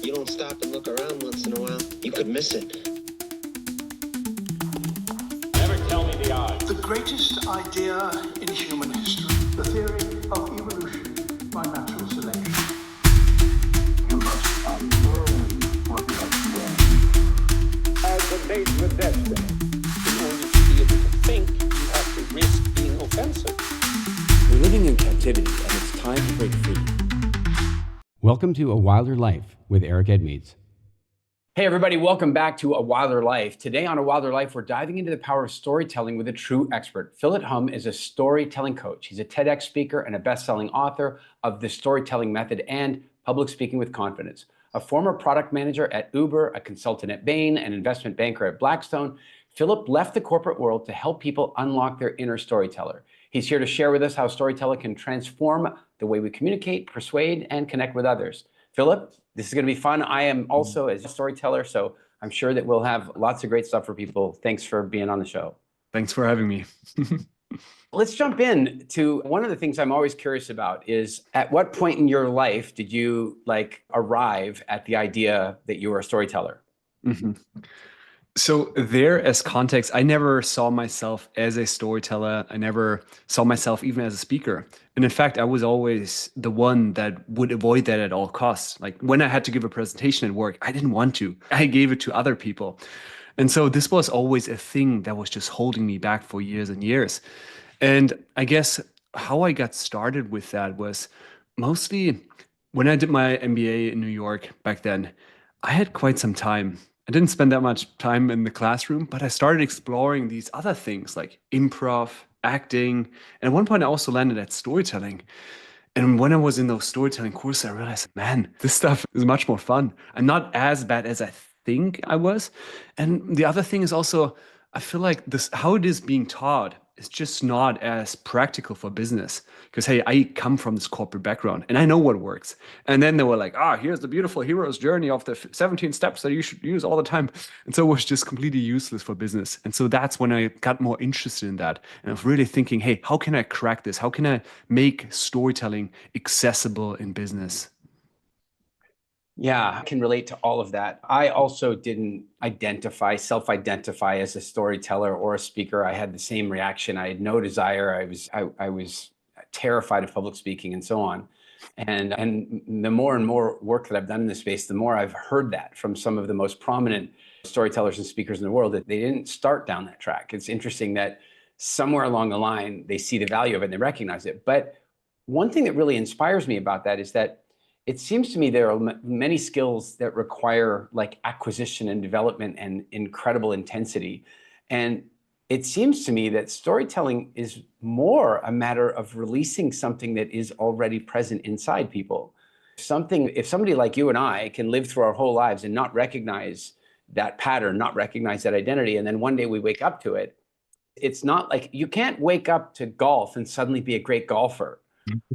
you don't stop and look around once in a while, you could miss it. Never tell me the odds. The greatest idea in human history, the theory of evolution by natural selection. You must unlearn what you have learned. As a date with destiny. In order to be able to think, you have to risk being offensive. We're living in captivity, and it's time to break free. Welcome to A Wilder Life with Eric Edmeades. Hey everybody, welcome back to A Wilder Life. Today on A Wilder Life, we're diving into the power of storytelling with a true expert. Philipp Humm is a storytelling coach. He's a TEDx speaker and a best-selling author of The Storytelling Method and Public Speaking with Confidence. A former product manager at Uber, a consultant at Bain, an investment banker at Blackstone, Philipp left the corporate world to help people unlock their inner storyteller. He's here to share with us how storytelling can transform the way we communicate, persuade, and connect with others. Philipp, this is going to be fun. I am also a storyteller, so I'm sure that we'll have lots of great stuff for people. Thanks for being on the show. Thanks for having me. Let's jump in to one of the things I'm always curious about is at what point in your life did you arrive at the idea that you were a storyteller? Mm-hmm. So there, as context, I never saw myself as a storyteller. I never saw myself even as a speaker. And in fact, I was always the one that would avoid that at all costs. Like when I had to give a presentation at work, I didn't want to. I gave it to other people. And so this was always a thing that was just holding me back for years and years. And I guess how I got started with that was mostly when I did my MBA in New York back then, I had quite some time. I didn't spend that much time in the classroom, but I started exploring these other things like improv, acting. And at one point I also landed at storytelling. And when I was in those storytelling courses, I realized, man, this stuff is much more fun. I'm not as bad as I think I was. And the other thing is also, I feel like this, how it is being taught is just not as practical for business. Because, hey, I come from this corporate background and I know what works. And then they were like, here's the beautiful hero's journey of the 17 steps that you should use all the time. And so it was just completely useless for business. And so that's when I got more interested in that. And I was really thinking, hey, how can I crack this? How can I make storytelling accessible in business? Yeah, I can relate to all of that. I also didn't self-identify as a storyteller or a speaker. I had the same reaction. I had no desire. I was terrified of public speaking and so on. And the more and more work that I've done in this space, the more I've heard that from some of the most prominent storytellers and speakers in the world, that they didn't start down that track. It's interesting that somewhere along the line, they see the value of it and they recognize it. But one thing that really inspires me about that is that it seems to me there are many skills that require acquisition and development and incredible intensity. And it seems to me that storytelling is more a matter of releasing something that is already present inside people. If somebody like you and I can live through our whole lives and not recognize that pattern, not recognize that identity, and then one day we wake up to it, it's not like you can't wake up to golf and suddenly be a great golfer.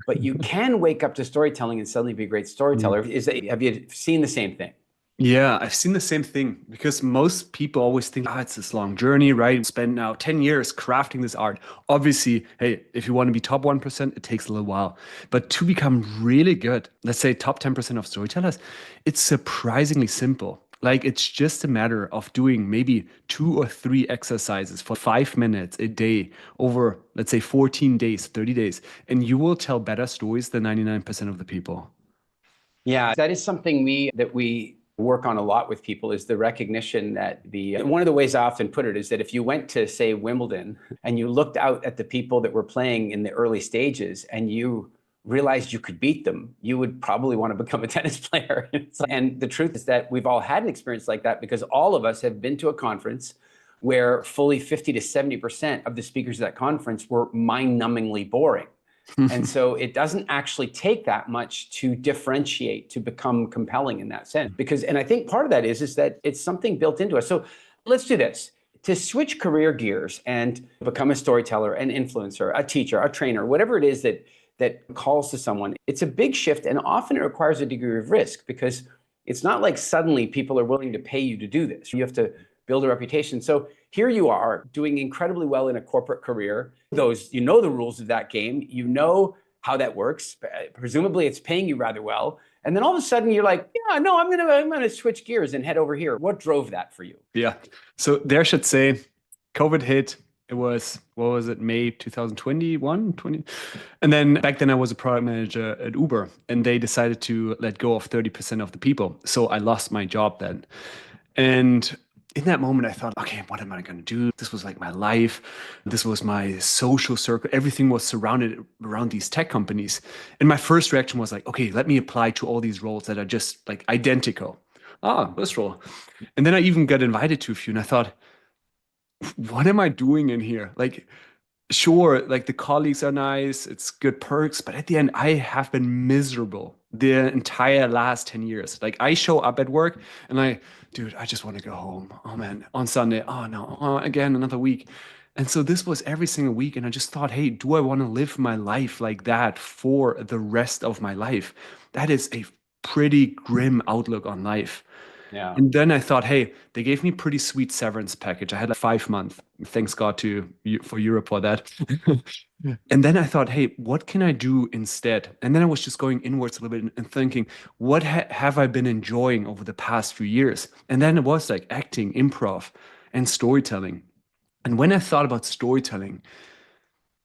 But you can wake up to storytelling and suddenly be a great storyteller. Have you seen the same thing? Yeah, I've seen the same thing because most people always think, it's this long journey, right? Spend now 10 years crafting this art. Obviously, hey, if you want to be top 1%, it takes a little while. But to become really good, let's say top 10% of storytellers, it's surprisingly simple. It's just a matter of doing maybe 2 or 3 exercises for 5 minutes a day over, let's say, 14 days, 30 days, and you will tell better stories than 99% of the people. Yeah, that is something we work on a lot with people, is the recognition that one of the ways I often put it is that if you went to, say, Wimbledon and you looked out at the people that were playing in the early stages and you realized you could beat them, you would probably want to become a tennis player. And the truth is that we've all had an experience like that because all of us have been to a conference where fully 50 to 70% of the speakers at that conference were mind-numbingly boring. And so it doesn't actually take that much to differentiate, to become compelling in that sense. And I think part of that is that it's something built into us. So let's do this. To switch career gears and become a storyteller, an influencer, a teacher, a trainer, whatever it is that calls to someone, it's a big shift, and often it requires a degree of risk because it's not like suddenly people are willing to pay you to do this. You have to build a reputation. So here you are doing incredibly well in a corporate career. You know the rules of that game, you know how that works. Presumably it's paying you rather well. And then all of a sudden you're like, yeah, no, I'm gonna switch gears and head over here. What drove that for you? Yeah. So there I should say COVID hit. It was, what was it, May 2021, 20? And then back then I was a product manager at Uber and they decided to let go of 30% of the people. So I lost my job then. And in that moment, I thought, okay, what am I going to do? This was like my life. This was my social circle. Everything was surrounded around these tech companies. And my first reaction was like, okay, let me apply to all these roles that are just like identical. Ah, this role. And then I even got invited to a few and I thought, what am I doing in here? Like, sure, like the colleagues are nice, it's good perks, but at the end, I have been miserable the entire last 10 years. Like, I show up at work and dude, I just want to go home. Oh man, on Sunday, oh no, oh, again, another week. And so this was every single week. And I just thought, hey, do I want to live my life like that for the rest of my life? That is a pretty grim outlook on life. Yeah. And then I thought, hey, they gave me pretty sweet severance package. I had like 5 months. Thanks God for Europe for that. And then I thought, hey, what can I do instead? And then I was just going inwards a little bit and thinking, what have I been enjoying over the past few years? And then it was like acting, improv, and storytelling. And when I thought about storytelling,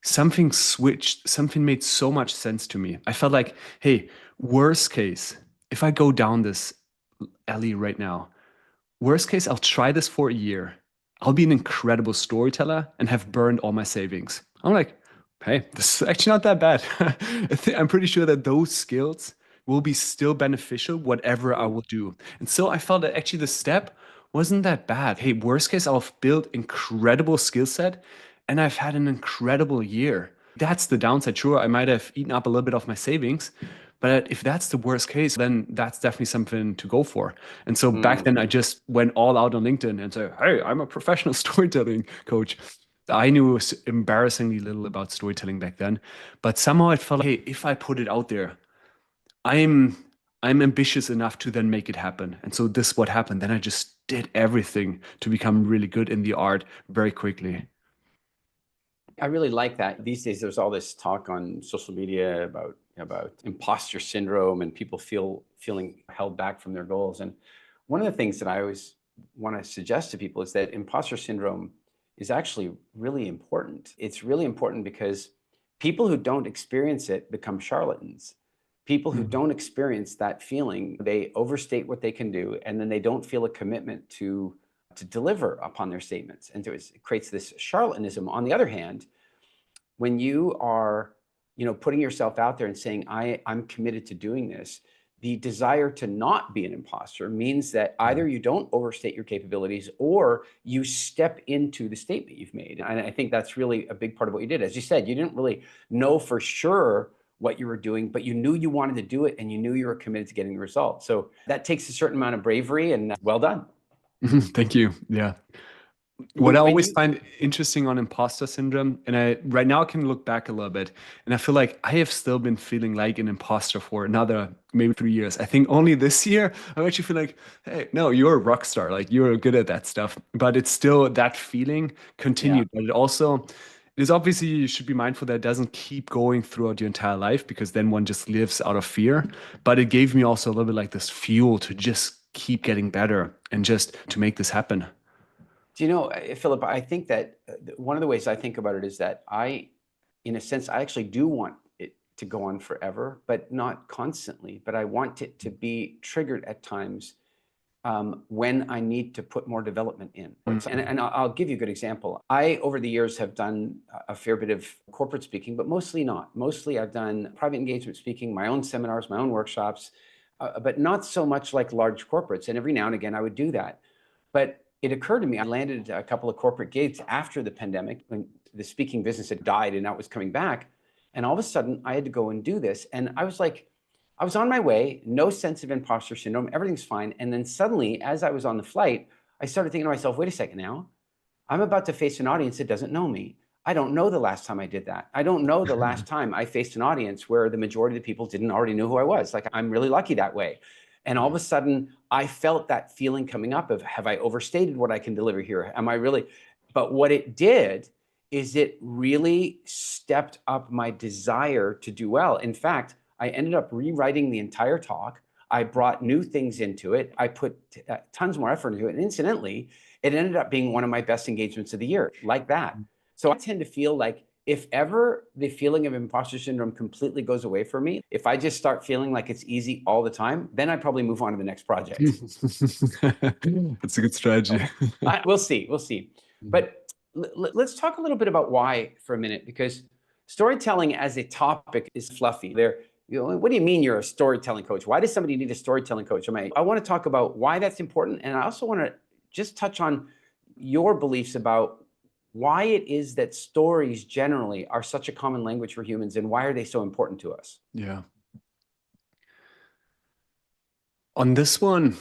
something switched, something made so much sense to me. I felt like, hey, worst case, if I go down this alley right now, worst case, I'll try this for a year. I'll be an incredible storyteller and have burned all my savings. I'm like, hey, this is actually not that bad. I'm pretty sure that those skills will be still beneficial, whatever I will do. And so I felt that actually the step wasn't that bad. Hey, worst case, I'll build incredible skill set and I've had an incredible year. That's the downside. Sure, I might have eaten up a little bit of my savings, but if that's the worst case, then that's definitely something to go for. And so back then, I just went all out on LinkedIn and said, hey, I'm a professional storytelling coach. I knew embarrassingly little about storytelling back then, but somehow it felt like, hey, if I put it out there, I'm ambitious enough to then make it happen. And so this is what happened. Then I just did everything to become really good in the art very quickly. I really like that. These days, there's all this talk on social media about imposter syndrome and people feeling held back from their goals. And one of the things that I always want to suggest to people is that imposter syndrome is actually really important. It's really important because people who don't experience it become charlatans. People who don't experience that feeling, they overstate what they can do, and then they don't feel a commitment to deliver upon their statements. And so it creates this charlatanism. On the other hand, when you are, putting yourself out there and saying, I'm committed to doing this, the desire to not be an imposter means that either you don't overstate your capabilities or you step into the statement you've made. And I think that's really a big part of what you did. As you said, you didn't really know for sure what you were doing, but you knew you wanted to do it and you knew you were committed to getting the result. So that takes a certain amount of bravery, and well done. Thank you. Yeah. What I always find interesting on imposter syndrome, and right now I can look back a little bit, and I feel like I have still been feeling like an imposter for another maybe 3 years. I think only this year I actually feel like, hey, no, you're a rock star, like you're good at that stuff. But it's still that feeling continued. But it is obviously, you should be mindful that it doesn't keep going throughout your entire life, because then one just lives out of fear. But it gave me also a little bit like this fuel to just keep getting better and just to make this happen. Do you know, Philip, I think that one of the ways I think about it is that in a sense, I actually do want it to go on forever, but not constantly. But I want it to be triggered at times when I need to put more development in. And I'll give you a good example. I, over the years, have done a fair bit of corporate speaking, but mostly not. Mostly I've done private engagement speaking, my own seminars, my own workshops, but not so much like large corporates. And every now and again, I would do that. But it occurred to me, I landed a couple of corporate gigs after the pandemic when the speaking business had died and now it was coming back. And all of a sudden I had to go and do this. And I was on my way, no sense of imposter syndrome, everything's fine. And then suddenly, as I was on the flight, I started thinking to myself, wait a second now, I'm about to face an audience that doesn't know me. I don't know the last time I did that. I don't know the last time I faced an audience where the majority of the people didn't already know who I was. Like, I'm really lucky that way. And all of a sudden, I felt that feeling coming up of, have I overstated what I can deliver here? Am I really? But what it did is it really stepped up my desire to do well. In fact, I ended up rewriting the entire talk. I brought new things into it. I put tons more effort into it. And incidentally, it ended up being one of my best engagements of the year, like that. So I tend to feel like if ever the feeling of imposter syndrome completely goes away from me, if I just start feeling like it's easy all the time, then I probably move on to the next project. That's a good strategy. We'll see. We'll see. But let's talk a little bit about why for a minute, because storytelling as a topic is fluffy. What do you mean you're a storytelling coach? Why does somebody need a storytelling coach? I want to talk about why that's important. And I also want to just touch on your beliefs about why it is that stories generally are such a common language for humans and why are they so important to us? Yeah. On this one,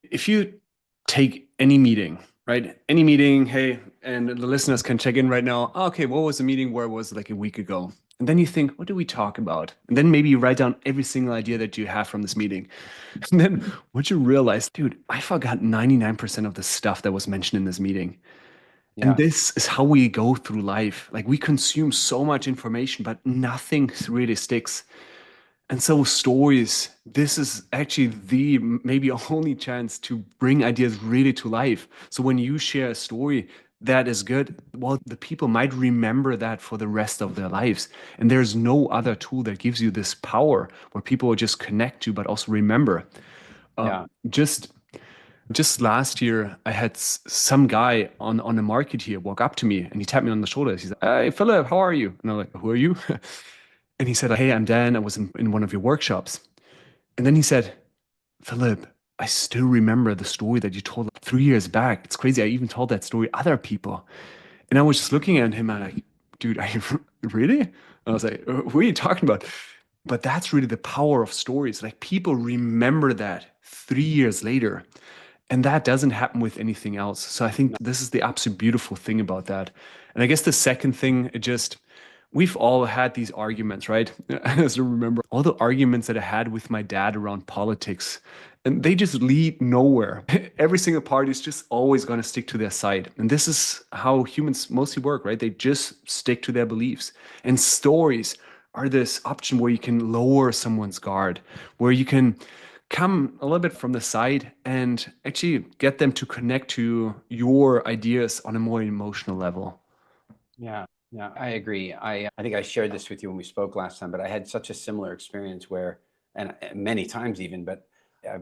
if you take any meeting, right? Any meeting, hey, and the listeners can check in right now. Oh, okay, what was the meeting where it was like a week ago? And then you think, what do we talk about? And then maybe you write down every single idea that you have from this meeting. And then what you realize, dude, I forgot 99% of the stuff that was mentioned in this meeting. Yeah. And this is how we go through life. Like we consume so much information, but nothing really sticks. And so stories, this is actually the maybe only chance to bring ideas really to life. So when you share a story that is good, well, the people might remember that for the rest of their lives. And there's no other tool that gives you this power where people will just connect to, but also remember. Yeah. Just last year, I had some guy on the market here walk up to me and he tapped me on the shoulder. He's like, "Hey, Philip, how are you?" And I'm like, "Who are you?" And he said, "Hey, I'm Dan. I was in one of your workshops." And then he said, "Philip, I still remember the story that you told 3 years back. It's crazy. I even told that story to other people." And I was just looking at him and I'm like, "Dude, are you really?" And I was like, "What are you talking about?" But that's really the power of stories. Like people remember that 3 years later. And that doesn't happen with anything else. So I think this is the absolute beautiful thing about that. And I guess the second thing, we've all had these arguments, right? I still remember all the arguments that I had with my dad around politics, and they just lead nowhere. Every single party is just always going to stick to their side. And this is how humans mostly work, right? They just stick to their beliefs. And stories are this option where you can lower someone's guard, where you can come a little bit from the side and actually get them to connect to your ideas on a more emotional level. Yeah, I agree. I think I shared this with you when we spoke last time, but I had such a similar experience where, and many times even, but I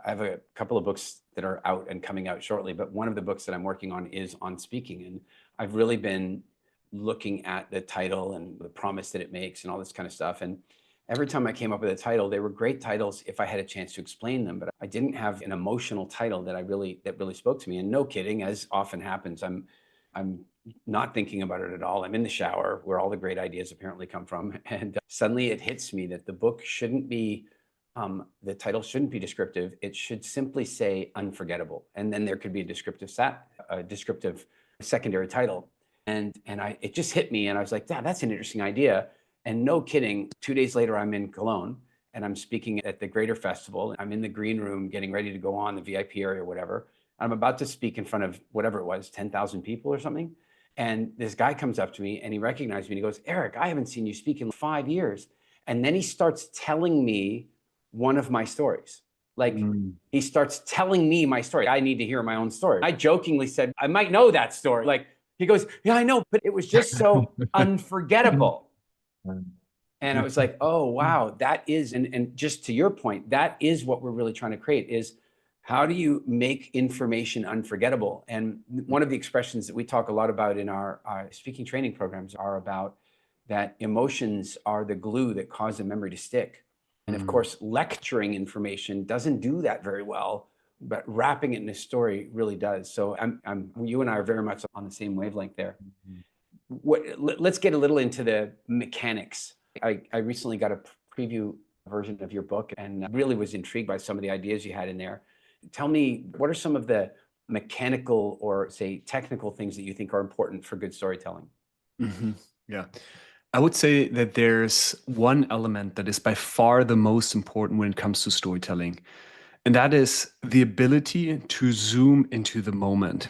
have a couple of books that are out and coming out shortly, but one of the books that I'm working on is on speaking. And I've really been looking at the title and the promise that it makes and all this kind of stuff. And every time I came up with a title, they were great titles if I had a chance to explain them, but I didn't have an emotional title that really spoke to me. And no kidding, as often happens, I'm not thinking about it at all. I'm in the shower where all the great ideas apparently come from. And suddenly it hits me that the book shouldn't be, the title shouldn't be descriptive. It should simply say unforgettable. And then there could be a descriptive secondary title. And it just hit me. And I was like, that's an interesting idea. And no kidding, 2 days later, I'm in Cologne and I'm speaking at the Greater Festival. I'm in the green room getting ready to go on the VIP area or whatever. I'm about to speak in front of whatever it was, 10,000 people or something. And this guy comes up to me and he recognized me and he goes, "Eric, I haven't seen you speak in 5 years." And then he starts telling me one of my stories. Like he starts telling me my story. I need to hear my own story. I jokingly said, "I might know that story." Like he goes, "Yeah, I know, but it was just so unforgettable." And I was like, oh, wow, that is, and just to your point, that is what we're really trying to create is how do you make information unforgettable? And one of the expressions that we talk a lot about in our speaking training programs are about that emotions are the glue that cause a memory to stick. And of course, lecturing information doesn't do that very well, but wrapping it in a story really does. So you and I are very much on the same wavelength there. Let's get a little into the mechanics. I recently got a preview version of your book and really was intrigued by some of the ideas you had in there. Tell me, what are some of the mechanical or say technical things that you think are important for good storytelling? Yeah. I would say that there's one element that is by far the most important when it comes to storytelling, and that is the ability to zoom into the moment.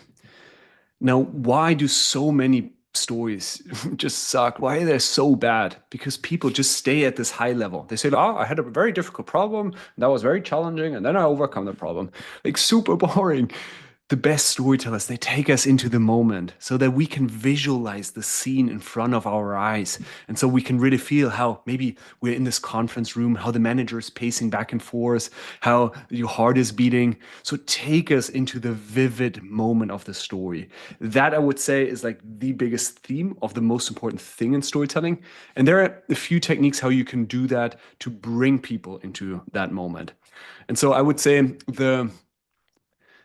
Now, why do so many stories just suck? Why are they so bad? Because people just stay at this high level. They say, oh, I had a very difficult problem. That was very challenging. And then I overcome the problem. Like super boring. The best storytellers, they take us into the moment so that we can visualize the scene in front of our eyes. And so we can really feel how maybe we're in this conference room, how the manager is pacing back and forth, how your heart is beating. So take us into the vivid moment of the story. That I would say is like the biggest theme of the most important thing in storytelling. And there are a few techniques how you can do that to bring people into that moment. And so I would say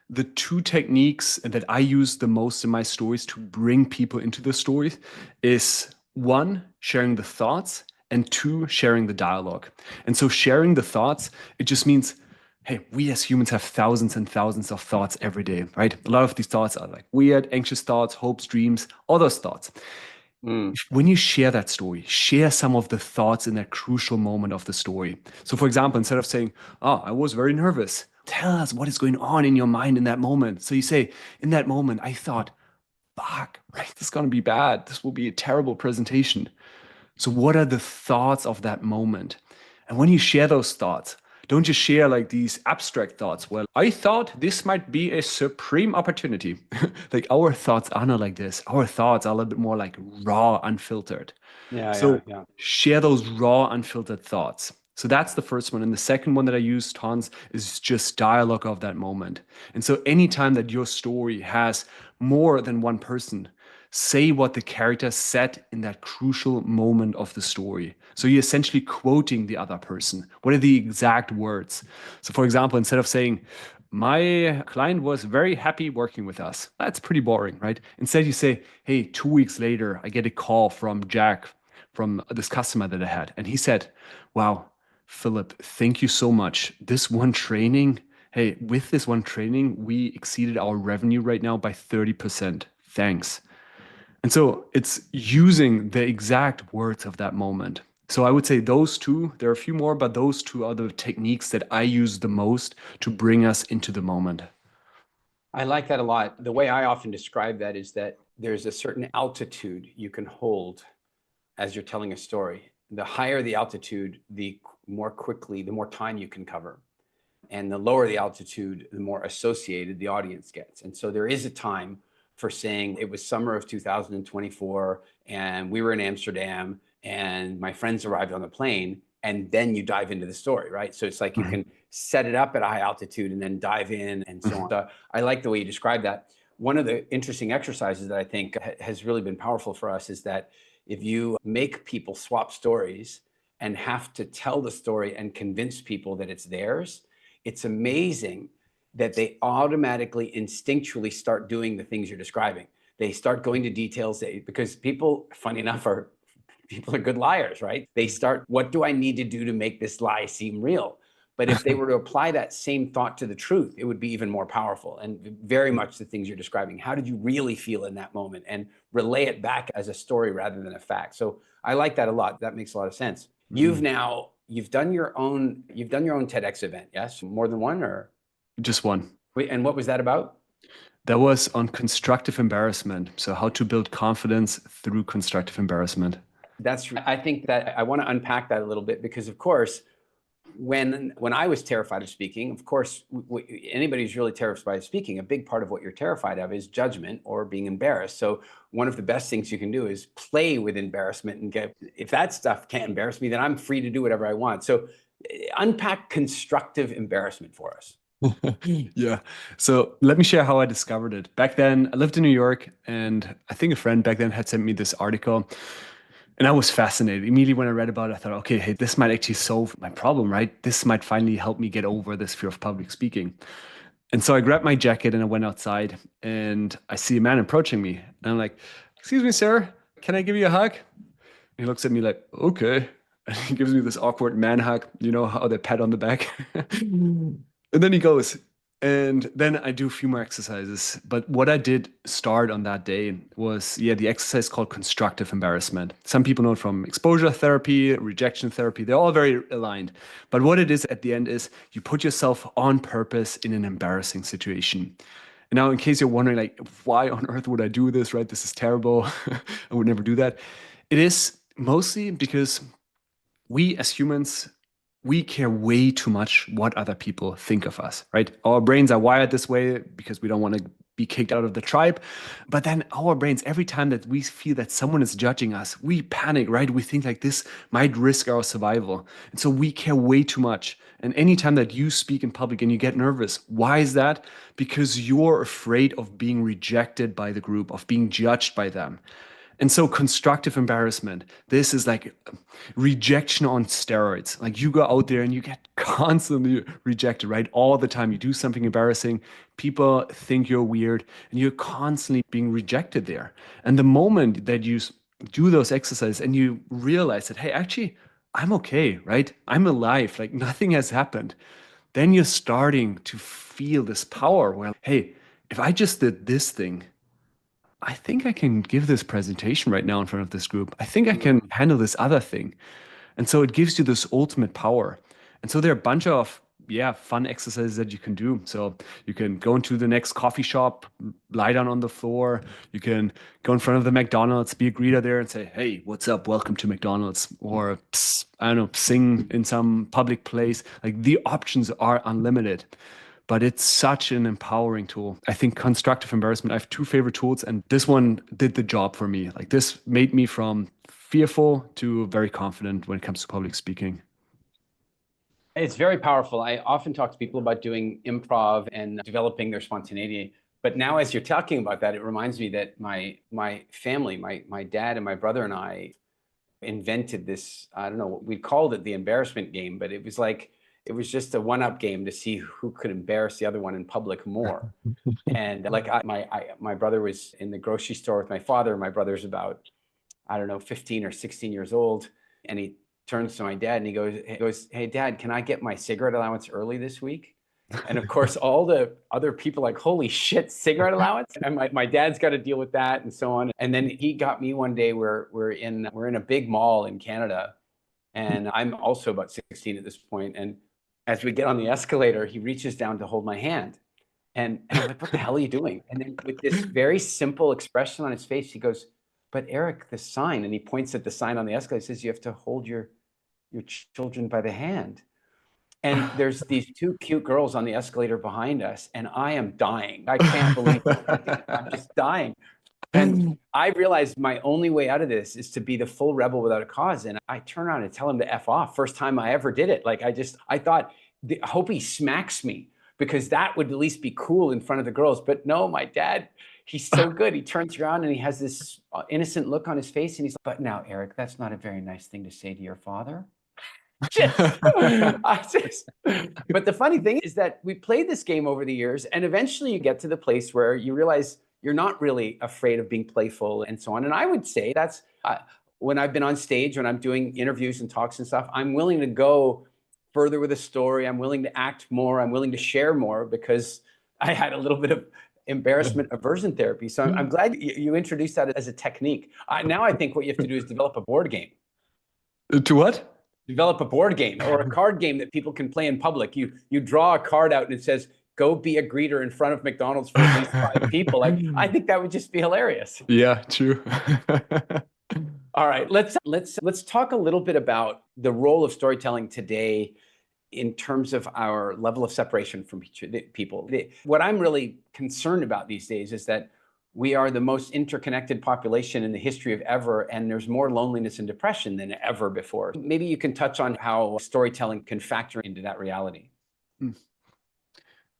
the two techniques that I use the most in my stories to bring people into the stories is one, sharing the thoughts, and two, sharing the dialogue. And so sharing the thoughts, it just means, hey, we as humans have thousands and thousands of thoughts every day, right? A lot of these thoughts are like weird, anxious thoughts, hopes, dreams, all those thoughts. When you share that story, share some of the thoughts in that crucial moment of the story. So for example, instead of saying, oh, I was very nervous, tell us what is going on in your mind in that moment. So you say, in that moment, I thought, fuck, right? This is going to be bad. This will be a terrible presentation. So what are the thoughts of that moment? And when you share those thoughts, don't just share like these abstract thoughts. Well, I thought this might be a supreme opportunity. Like our thoughts are not like this. Our thoughts are a little bit more like raw, unfiltered. So share those raw, unfiltered thoughts. So that's the first one. And the second one that I use tons is just dialogue of that moment. And so anytime that your story has more than one person, say what the character said in that crucial moment of the story. So you're essentially quoting the other person. What are the exact words? So for example, instead of saying, my client was very happy working with us. That's pretty boring, right? Instead you say, hey, 2 weeks later, I get a call from Jack, from this customer that I had. And he said, wow, Philipp, thank you so much. This one training, hey, with this one training, we exceeded our revenue right now by 30%. Thanks. And so it's using the exact words of that moment. So I would say those two, there are a few more, but those two are the techniques that I use the most to bring us into the moment. I like that a lot. The way I often describe that is that there's a certain altitude you can hold as you're telling a story. The higher the altitude, the more quickly, the more time you can cover. And the lower the altitude, the more associated the audience gets. And so there is a time for saying it was summer of 2024 and we were in Amsterdam and my friends arrived on the plane, and then you dive into the story, right? So it's like you can set it up at a high altitude and then dive in and so on. So I like the way you describe that. One of the interesting exercises that I think has really been powerful for us is that if you make people swap stories and have to tell the story and convince people that it's theirs, it's amazing that they automatically, instinctually start doing the things you're describing. They start going to details because people, funny enough, people are good liars, right? They start, what do I need to do to make this lie seem real? But if they were to apply that same thought to the truth, it would be even more powerful, and very much the things you're describing. How did you really feel in that moment? And relay it back as a story rather than a fact. So I like that a lot. That makes a lot of sense. You've done your own TEDx event, yes? More than one, or? Just one. Wait, and what was that about? That was on constructive embarrassment. So how to build confidence through constructive embarrassment. I think that I want to unpack that a little bit, because of course, when I was terrified of speaking, of course, anybody who's really terrified of speaking, a big part of what you're terrified of is judgment or being embarrassed. So one of the best things you can do is play with embarrassment and if that stuff can't embarrass me, then I'm free to do whatever I want. So unpack constructive embarrassment for us. Yeah. So let me share how I discovered it. Back then, I lived in New York, and I think a friend back then had sent me this article. And I was fascinated. Immediately when I read about it, I thought, okay, hey, this might actually solve my problem, right? This might finally help me get over this fear of public speaking. And so I grabbed my jacket and I went outside, and I see a man approaching me. And I'm like, excuse me, sir, can I give you a hug? And he looks at me like, okay. And he gives me this awkward man hug, you know, how they pat on the back. And then he goes, and then I do a few more exercises. But what I did start on that day was, the exercise called constructive embarrassment. Some people know it from exposure therapy, rejection therapy. They're all very aligned. But what it is at the end is you put yourself on purpose in an embarrassing situation. And now, in case you're wondering, like, why on earth would I do this, right? This is terrible. I would never do that. It is mostly because we as humans, we care way too much what other people think of us, right? Our brains are wired this way because we don't want to be kicked out of the tribe. But then our brains, every time that we feel that someone is judging us, we panic, right? We think like this might risk our survival. And so we care way too much. And anytime that you speak in public and you get nervous, why is that? Because you're afraid of being rejected by the group, of being judged by them. And so constructive embarrassment, this is like rejection on steroids. Like you go out there and you get constantly rejected, right? All the time. You do something embarrassing, people think you're weird, and you're constantly being rejected there. And the moment that you do those exercises and you realize that, hey, actually, I'm okay, right? I'm alive, like nothing has happened. Then you're starting to feel this power where, hey, if I just did this thing, I think I can give this presentation right now in front of this group. I think I can handle this other thing. And so it gives you this ultimate power. And so there are a bunch of, yeah, fun exercises that you can do. So you can go into the next coffee shop, lie down on the floor. You can go in front of the McDonald's, be a greeter there and say, hey, what's up? Welcome to McDonald's. Or, I don't know, sing in some public place. Like the options are unlimited. But it's such an empowering tool. I think constructive embarrassment, I have two favorite tools, and this one did the job for me. Like this made me from fearful to very confident when it comes to public speaking. It's very powerful. I often talk to people about doing improv and developing their spontaneity. But now as you're talking about that, it reminds me that my family, my dad and my brother and I invented this, I don't know, we called it the embarrassment game, but it was just a one-up game to see who could embarrass the other one in public more. And like my brother was in the grocery store with my father. My brother's about, I don't know, 15 or 16 years old. And he turns to my dad and he goes, hey, Dad, can I get my cigarette allowance early this week? And of course, all the other people like, holy shit, cigarette allowance? And my dad's got to deal with that and so on. And then he got me one day where we're in a big mall in Canada. And I'm also about 16 at this point. And as we get on the escalator, he reaches down to hold my hand. And I'm like, what the hell are you doing? And then with this very simple expression on his face, he goes, but Eric, the sign, and he points at the sign on the escalator, says you have to hold your children by the hand. And there's these two cute girls on the escalator behind us, and I am dying. I can't believe it. I'm just dying. And I realized my only way out of this is to be the full rebel without a cause. And I turn around and tell him to F off. First time I ever did it. Like I thought, I hope he smacks me because that would at least be cool in front of the girls. But no, my dad, he's so good. He turns around and he has this innocent look on his face. And he's like, but now, Eric, that's not a very nice thing to say to your father. But the funny thing is that we played this game over the years. And eventually you get to the place where you realize you're not really afraid of being playful and so on. And I would say that's when I've been on stage, when I'm doing interviews and talks and stuff, I'm willing to go further with a story. I'm willing to act more. I'm willing to share more because I had a little bit of embarrassment aversion therapy. So I'm glad you introduced that as a technique. Now I think what you have to do is develop a board game. To what? Develop a board game or a card game that people can play in public. You draw a card out and it says, go be a greeter in front of McDonald's for at least 5 people. Like, I think that would just be hilarious. Yeah, true. All right, let's talk a little bit about the role of storytelling today in terms of our level of separation from people. What I'm really concerned about these days is that we are the most interconnected population in the history of ever, and there's more loneliness and depression than ever before. Maybe you can touch on how storytelling can factor into that reality.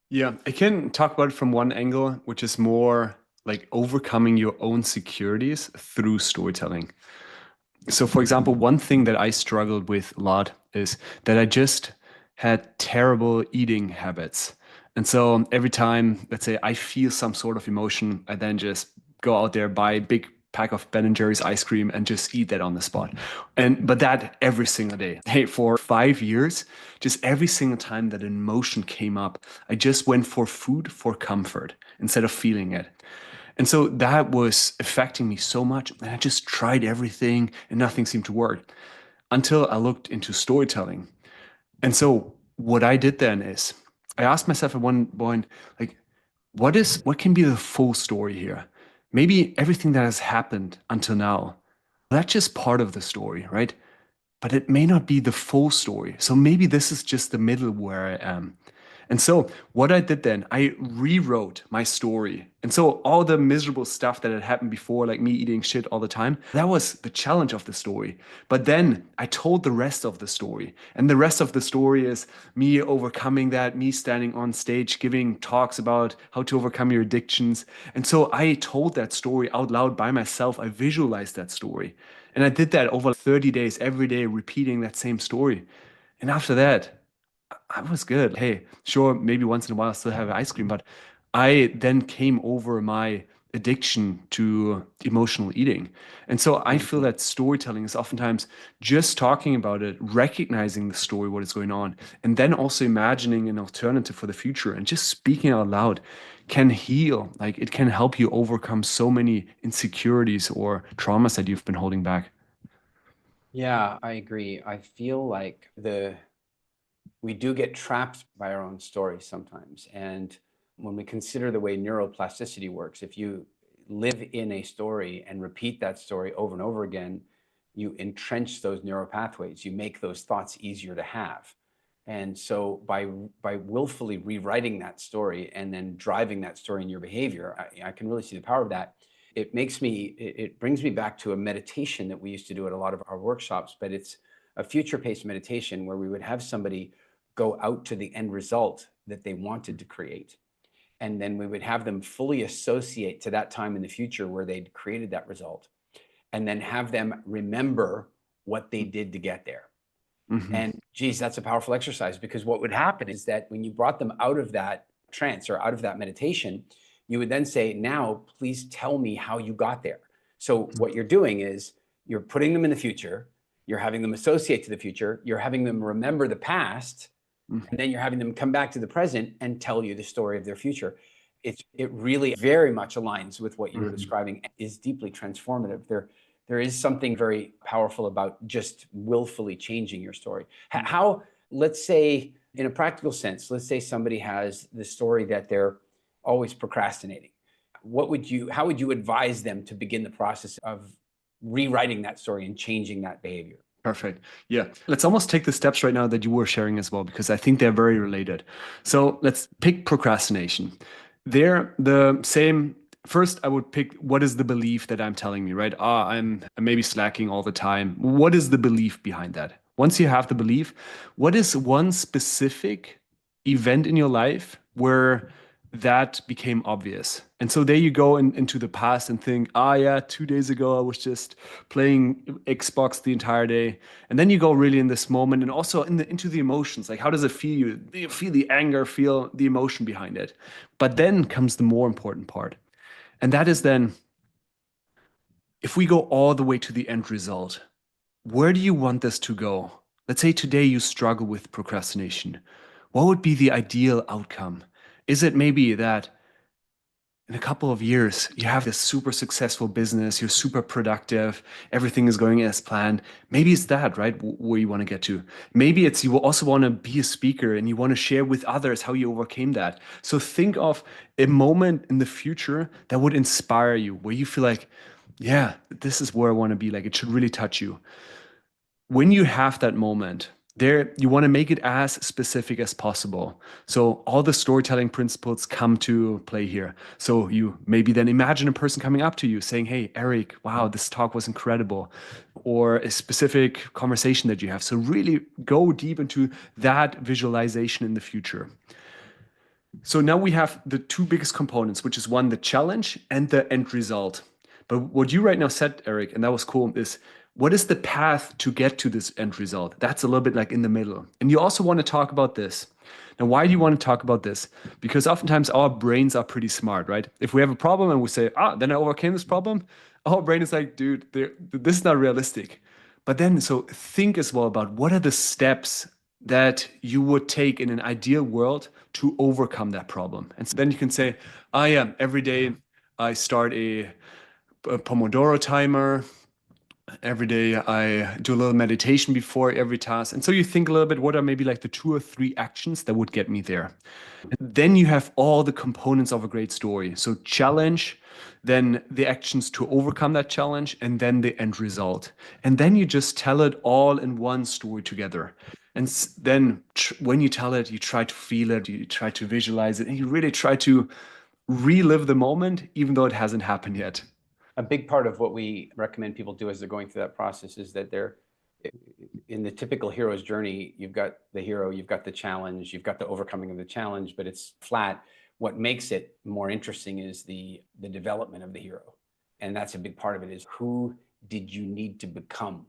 Yeah, I can talk about it from one angle, which is more like overcoming your own insecurities through storytelling. So, for example, one thing that I struggled with a lot is that I just had terrible eating habits. And so every time, let's say, I feel some sort of emotion, I then just go out there, buy a big pack of Ben & Jerry's ice cream and just eat that on the spot. But that every single day. Hey, for 5 years, just every single time that an emotion came up, I just went for food for comfort instead of feeling it. And so that was affecting me so much. And I just tried everything and nothing seemed to work until I looked into storytelling. And so what I did then is I asked myself at one point, like, what can be the full story here? Maybe everything that has happened until now, that's just part of the story, right? But it may not be the full story. So maybe this is just the middle where I am. And so what I did then, I rewrote my story. And so all the miserable stuff that had happened before, like me eating shit all the time, that was the challenge of the story. But then I told the rest of the story. And the rest of the story is me overcoming that, me standing on stage, giving talks about how to overcome your addictions. And so I told that story out loud by myself. I visualized that story. And I did that over 30 days, every day, repeating that same story. And after that, I was good. Hey, sure, maybe once in a while I still have ice cream, but I then came over my addiction to emotional eating. And so I feel that storytelling is oftentimes just talking about it, recognizing the story, what is going on, and then also imagining an alternative for the future and just speaking out loud can heal. Like it can help you overcome so many insecurities or traumas that you've been holding back. Yeah, I agree. I feel like we do get trapped by our own stories sometimes. And when we consider the way neuroplasticity works, if you live in a story and repeat that story over and over again, you entrench those neural pathways. You make those thoughts easier to have. And so by willfully rewriting that story and then driving that story in your behavior, I can really see the power of that. It brings me back to a meditation that we used to do at a lot of our workshops, but it's a future-paced meditation where we would have somebody go out to the end result that they wanted to create. And then we would have them fully associate to that time in the future where they'd created that result, and then have them remember what they did to get there. Mm-hmm. And geez, that's a powerful exercise, because what would happen is that when you brought them out of that trance or out of that meditation, you would then say, now, please tell me how you got there. So what you're doing is you're putting them in the future, you're having them associate to the future, you're having them remember the past, and then you're having them come back to the present and tell you the story of their future. It really very much aligns with what you were describing, is deeply transformative. There is something very powerful about just willfully changing your story. How, let's say, in a practical sense, let's say somebody has the story that they're always procrastinating. How would you advise them to begin the process of rewriting that story and changing that behavior? Perfect. Yeah. Let's almost take the steps right now that you were sharing as well, because I think they're very related. So let's pick procrastination. They're the same. First, I would pick, what is the belief that I'm telling me, right? I'm maybe slacking all the time. What is the belief behind that? Once you have the belief, what is one specific event in your life where that became obvious? And so there you go into the past and think, yeah, 2 days ago I was just playing Xbox the entire day. And then you go really in this moment and also into the emotions. Like, how does it feel you? Do you feel the anger, feel the emotion behind it? But then comes the more important part. And that is then, if we go all the way to the end result, where do you want this to go? Let's say today you struggle with procrastination. What would be the ideal outcome? Is it maybe that in a couple of years, you have this super successful business, you're super productive, everything is going as planned? Maybe it's that, right, where you want to get to. Maybe it's you also want to be a speaker and you want to share with others how you overcame that. So think of a moment in the future that would inspire you, where you feel like, yeah, this is where I want to be. Like, it should really touch you. When you have that moment, there, you want to make it as specific as possible. So all the storytelling principles come to play here. So you maybe then imagine a person coming up to you saying, hey, Eric, wow, this talk was incredible. Or a specific conversation that you have. So really go deep into that visualization in the future. So now we have the two biggest components, which is one, the challenge and the end result. But what you right now said, Eric, and that was cool, is what is the path to get to this end result? That's a little bit like in the middle. And you also want to talk about this. Now, why do you want to talk about this? Because oftentimes our brains are pretty smart, right? If we have a problem and we say, then I overcame this problem, our brain is like, dude, this is not realistic. But then, so think as well about what are the steps that you would take in an ideal world to overcome that problem. And so then you can say, yeah, every day I start a Pomodoro timer. Every day I do a little meditation before every task. And so you think a little bit, what are maybe like the 2 or 3 actions that would get me there? And then you have all the components of a great story. So challenge, then the actions to overcome that challenge, and then the end result. And then you just tell it all in one story together. And then when you tell it, you try to feel it, you try to visualize it, and you really try to relive the moment, even though it hasn't happened yet. A big part of what we recommend people do as they're going through that process is that they're in the typical hero's journey. You've got the hero, you've got the challenge, you've got the overcoming of the challenge, but it's flat. What makes it more interesting is the development of the hero. And that's a big part of it, is who did you need to become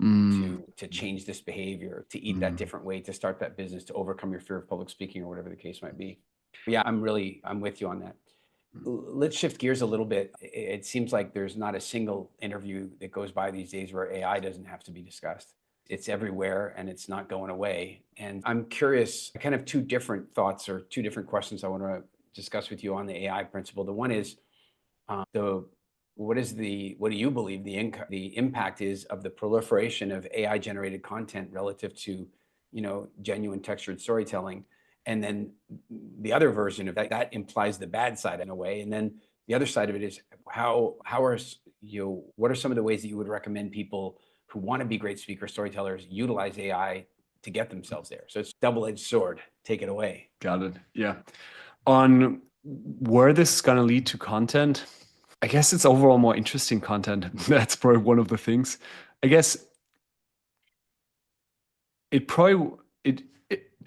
to change this behavior, to eat that different way, to start that business, to overcome your fear of public speaking, or whatever the case might be. Yeah, I'm with you on that. Let's shift gears a little bit. It seems like there's not a single interview that goes by these days where AI doesn't have to be discussed. It's everywhere and it's not going away. And I'm curious, kind of 2 different thoughts or 2 different questions I want to discuss with you on the AI principle. The one is, what do you believe the impact is of the proliferation of AI generated content relative to, genuine textured storytelling? And then the other version of that implies the bad side in a way. And then the other side of it is what are some of the ways that you would recommend people who want to be great speaker storytellers utilize AI to get themselves there? So it's double-edged sword. Take it away. Got it. Yeah. On where this is going to lead to content, I guess it's overall more interesting content. That's probably one of the things. I guess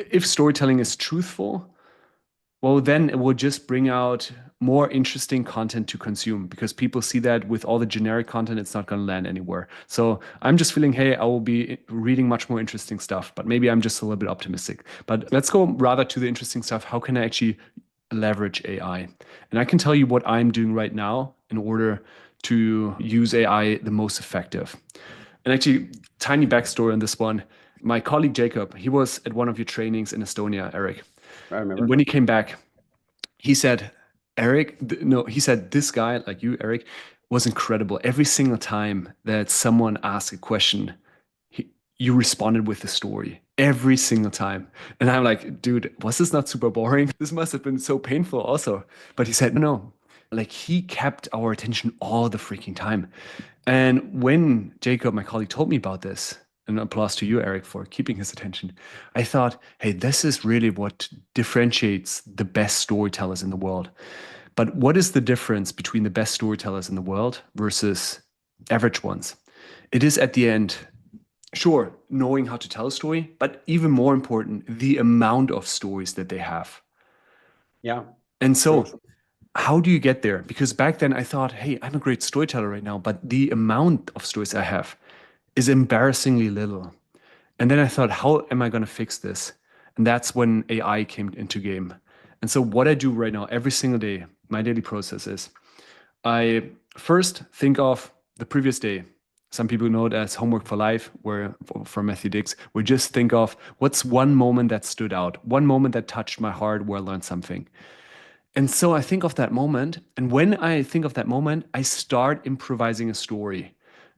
if storytelling is truthful, well, then it will just bring out more interesting content to consume, because people see that with all the generic content, it's not going to land anywhere. So I'm just feeling, hey, I will be reading much more interesting stuff, but maybe I'm just a little bit optimistic. But let's go rather to the interesting stuff. How can I actually leverage AI? And I can tell you what I'm doing right now in order to use AI the most effective. And actually, tiny backstory on this one. My colleague Jacob, he was at one of your trainings in Estonia, Eric. I remember. And when he came back, he said, he said, this guy, like you, Eric, was incredible. Every single time that someone asked a question, you responded with a story. Every single time. And I'm like, dude, was this not super boring? This must have been so painful also. But he said, no. Like, he kept our attention all the freaking time. And when Jacob, my colleague, told me about this, and applause to you, Eric, for keeping his attention, I thought, hey, this is really what differentiates the best storytellers in the world. But what is the difference between the best storytellers in the world versus average ones? It is, at the end, sure, knowing how to tell a story, but even more important, the amount of stories that they have. Yeah. And so how do you get there? Because back then I thought, hey, I'm a great storyteller right now, but the amount of stories I have is embarrassingly little. And then I thought, how am I going to fix this? And that's when AI came into game. And so what I do right now, every single day, my daily process is I first think of the previous day. Some people know it as homework for life, where for Matthew Dix, we just think of what's one moment that stood out, one moment that touched my heart, where I learned something. And so I think of that moment. And when I think of that moment, I start improvising a story.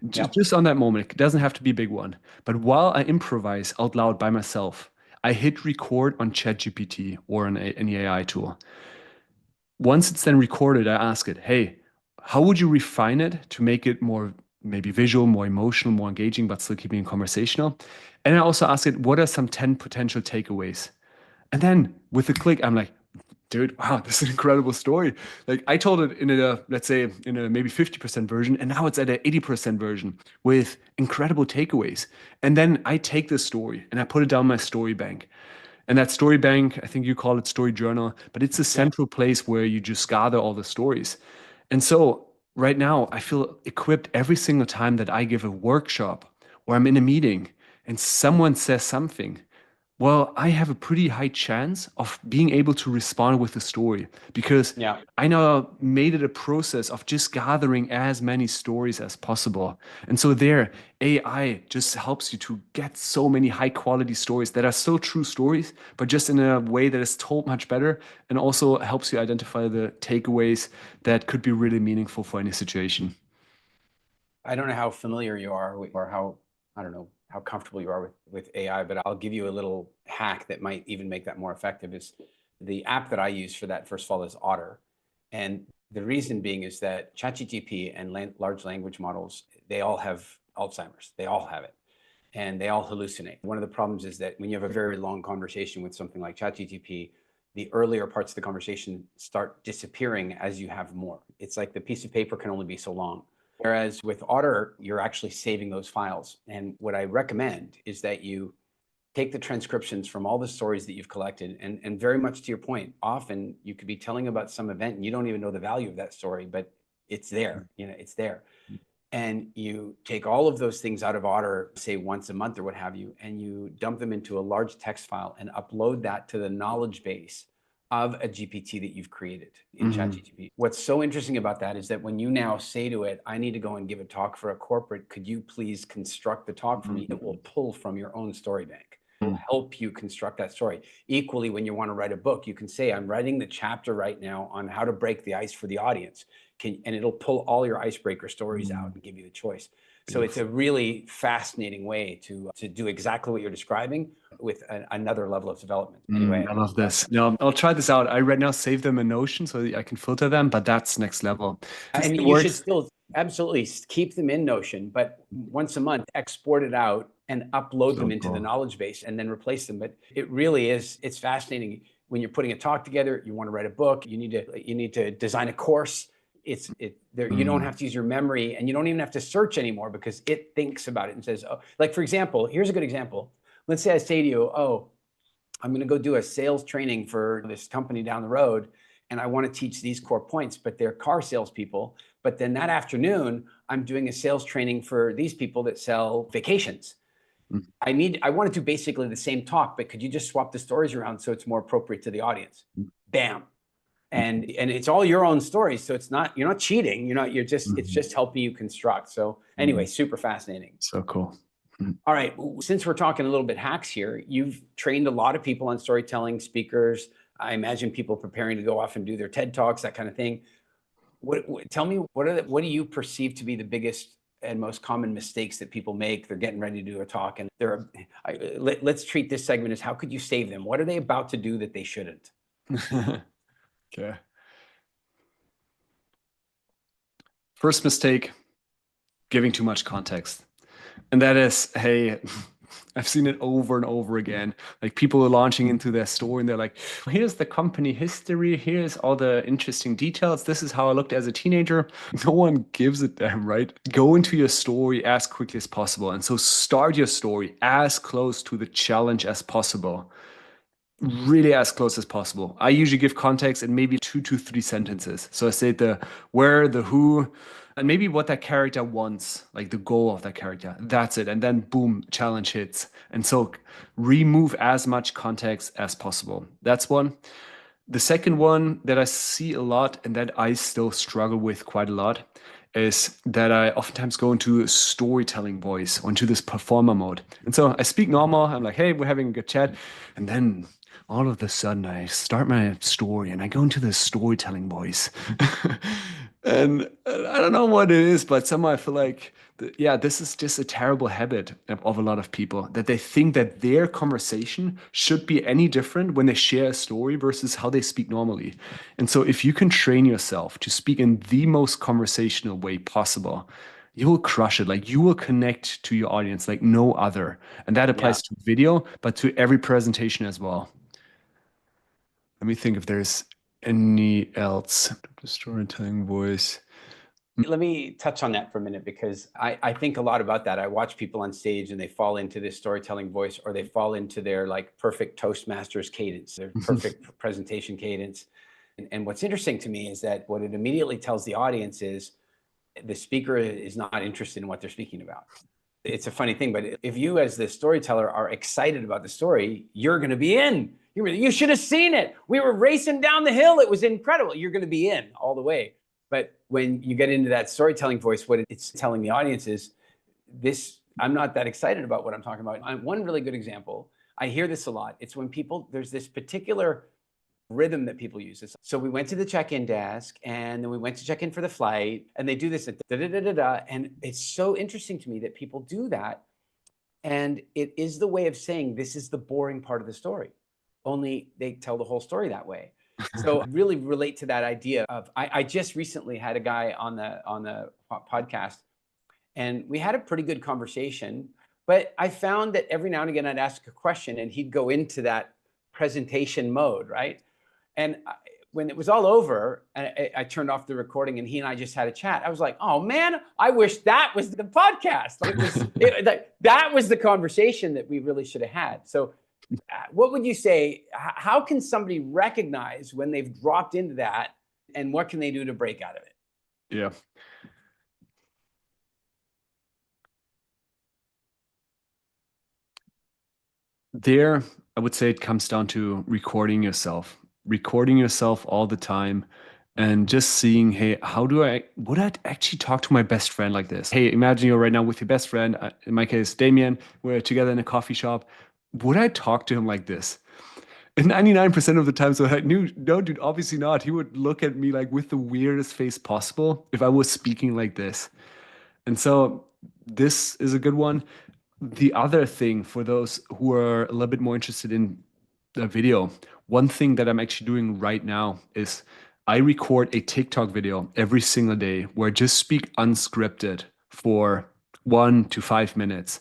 Just on that moment. It doesn't have to be a big one. But while I improvise out loud by myself, I hit record on ChatGPT or on any AI tool. Once it's then recorded, I ask it, hey, how would you refine it to make it more maybe visual, more emotional, more engaging, but still keeping it conversational? And I also ask it, what are some 10 potential takeaways? And then with a click, I'm like, dude, wow, this is an incredible story. Like, I told it in a, let's say, in a maybe 50% version, and now it's at an 80% version with incredible takeaways. And then I take this story and I put it down my story bank. And that story bank, I think you call it story journal, but it's a central place where you just gather all the stories. And so right now I feel equipped every single time that I give a workshop or I'm in a meeting and someone says something. Well, I have a pretty high chance of being able to respond with a story, because I now made it a process of just gathering as many stories as possible. And so there, AI just helps you to get so many high quality stories that are still true stories, but just in a way that is told much better, and also helps you identify the takeaways that could be really meaningful for any situation. I don't know how familiar you are or how, I don't know, how comfortable you are with AI, but I'll give you a little hack that might even make that more effective. Is the app that I use for that, first of all, is Otter. And the reason being is that ChatGPT and large language models, they all have Alzheimer's. They all have it. And they all hallucinate. One of the problems is that when you have a very long conversation with something like ChatGPT, the earlier parts of the conversation start disappearing as you have more. It's like the piece of paper can only be so long. Whereas with Otter, you're actually saving those files. And what I recommend is that you take the transcriptions from all the stories that you've collected, and very much to your point, often you could be telling about some event and you don't even know the value of that story, but it's there, it's there. And you take all of those things out of Otter, say once a month or what have you, and you dump them into a large text file and upload that to the knowledge base of a GPT that you've created in ChatGPT. What's so interesting about that is that when you now say to it, I need to go and give a talk for a corporate, could you please construct the talk for me? It will pull from your own story bank. It will help you construct that story. Equally, when you want to write a book, you can say, I'm writing the chapter right now on how to break the ice for the audience. And it'll pull all your icebreaker stories out and give you the choice. So it's a really fascinating way to do exactly what you're describing with another level of development. Anyway, I love this. No, I'll try this out. I right now save them in Notion so I can filter them, but that's next level. and you should still absolutely keep them in Notion, but once a month, export it out and upload them into the knowledge base and then replace them. But it really is, it's fascinating. When you're putting a talk together, you want to write a book, you need to design a course. You don't have to use your memory, and you don't even have to search anymore because it thinks about it and says, oh, like for example, here's a good example. Let's say I say to you, oh, I'm going to go do a sales training for this company down the road, and I want to teach these core points, but they're car salespeople. But then that afternoon, I'm doing a sales training for these people that sell vacations. I want to do basically the same talk, but could you just swap the stories around so it's more appropriate to the audience? Bam. And it's all your own stories. So you're not cheating. It's just helping you construct. So anyway, super fascinating. So cool. All right. Since we're talking a little bit hacks here, you've trained a lot of people on storytelling, speakers. I imagine people preparing to go off and do their TED Talks, that kind of thing. Tell me, what do you perceive to be the biggest and most common mistakes that people make? They're getting ready to do a talk, and let's treat this segment as, how could you save them? What are they about to do that they shouldn't? Okay. First mistake, giving too much context. And that is, hey, I've seen it over and over again. Like, people are launching into their story and they're like, here's the company history. Here's all the interesting details. This is how I looked as a teenager. No one gives a damn, right? Go into your story as quickly as possible. And so start your story as close to the challenge as possible. Really as close as possible. I usually give context in maybe 2 to 3 sentences. So I say the where, the who, and maybe what that character wants, like the goal of that character. That's it. And then boom, challenge hits. And so remove as much context as possible. That's one. The second one that I see a lot and that I still struggle with quite a lot is that I oftentimes go into storytelling voice, or into this performer mode. And so I speak normal. I'm like, hey, we're having a good chat. And then all of a sudden I start my story and I go into this storytelling voice. And I don't know what it is, but somehow I feel like, this is just a terrible habit of a lot of people, that they think that their conversation should be any different when they share a story versus how they speak normally. And so if you can train yourself to speak in the most conversational way possible, you will crush it. Like, you will connect to your audience like no other. And that applies to video, but to every presentation as well. Let me think if there's any else. The storytelling voice. Let me touch on that for a minute, because I think a lot about that. I watch people on stage and they fall into this storytelling voice, or they fall into their like perfect Toastmasters cadence, their perfect presentation cadence. And what's interesting to me is that what it immediately tells the audience is the speaker is not interested in what they're speaking about. It's a funny thing, but if you as the storyteller are excited about the story, you're going to be in. You should have seen it. We were racing down the hill. It was incredible. You're going to be in all the way. But when you get into that storytelling voice, what it's telling the audience is, I'm not that excited about what I'm talking about. One really good example, I hear this a lot. It's when there's this particular rhythm that people use. So we went to the check-in desk, and then we went to check in for the flight, and they do this at da da da da da. And it's so interesting to me that people do that. And it is the way of saying this is the boring part of the story. Only they tell the whole story that way. So I really relate to that idea of I just recently had a guy on the podcast, and we had a pretty good conversation. But I found that every now and again I'd ask a question and he'd go into that presentation mode, right? And when it was all over, I turned off the recording and he and I just had a chat. I was like, oh man, I wish that was the podcast. That was the conversation that we really should have had. So what would you say, how can somebody recognize when they've dropped into that, and what can they do to break out of it? Yeah. There, I would say it comes down to recording yourself all the time, and just seeing, hey, would I actually talk to my best friend like this? Hey, imagine you're right now with your best friend, in my case, Damien, we're together in a coffee shop. Would I talk to him like this? And 99% of the time, so I knew, no, dude, obviously not. He would look at me like with the weirdest face possible if I was speaking like this. And so this is a good one. The other thing, for those who are a little bit more interested in the video, one thing that I'm actually doing right now is I record a TikTok video every single day where I just speak unscripted for 1 to 5 minutes.